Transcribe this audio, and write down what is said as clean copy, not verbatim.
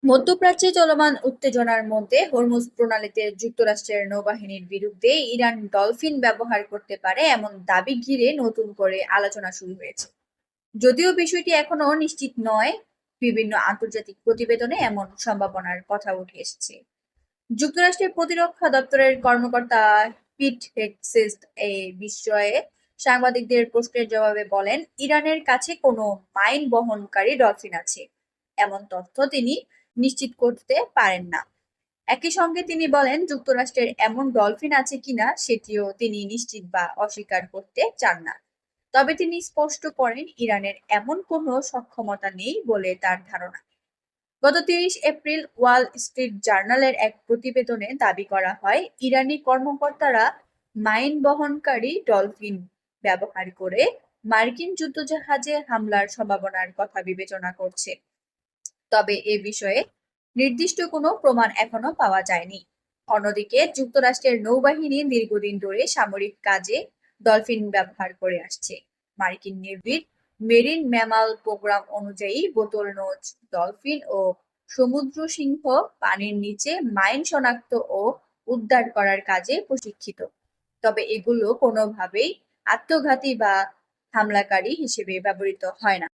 মধ্যপ্রাচ্যে চলমান উত্তেজনার মধ্যে হরমুজ প্রণালীতে যুক্তরাষ্ট্রের নৌবাহিনীর বিরুদ্ধে ইরান ডলফিন ব্যবহার করতে পারে এমন দাবি ঘিরে নতুন করে আলোচনা শুরু হয়েছে। যদিও বিষয়টি এখনো নিশ্চিত নয়, বিভিন্ন আন্তর্জাতিক প্রতিবেদনে এমন সম্ভাবনার কথা উঠে এসেছে। যুক্তরাষ্ট্রের প্রতিরক্ষা দপ্তরের কর্মকর্তা পিট হেগসেট এই বিষয়ে সাংবাদিকদের প্রশ্নের জবাবে বলেন, ইরানের কাছে কোনো মাইন বহনকারী ডলফিন আছে এমন তথ্য তিনি নিশ্চিত করতে পারেন না। একই সঙ্গে তিনি বলেন, যুক্তরাষ্ট্রের এমন ডলফিন আছে কিনা সেটিও তিনি নিশ্চিত বা অস্বীকার করতে চান না। তবে তিনি স্পষ্ট করেন, ইরানের এমন কোনো সক্ষমতা নেই বলে তার ধারণা। গত ৩০ এপ্রিল ওয়াল স্ট্রিট জার্নালের এক প্রতিবেদনে দাবি করা হয়, ইরানি কর্মকর্তারা মাইন বহনকারী ডলফিন ব্যবহার করে মার্কিন যুদ্ধজাহাজে হামলার সম্ভাবনার কথা বিবেচনা করছে। তবে এ বিষয়ে নির্দিষ্ট কোনো প্রমাণ এখনো পাওয়া যায়নি। অন্যদিকে যুক্তরাষ্ট্রের নৌবাহিনী দীর্ঘদিন ধরে সামরিক কাজে ডলফিন ব্যবহার করে আসছে। মার্কিন নেভির মেরিন ম্যামাল প্রোগ্রাম অনুযায়ী বোতল নোজ ডলফিন ও সমুদ্র সিংহ পানির নিচে মাইন শনাক্ত ও উদ্ধার করার কাজে প্রশিক্ষিত। তবে এগুলো কোনোভাবেই আত্মঘাতী বা হামলাকারী হিসেবে ব্যবহৃত হয় না।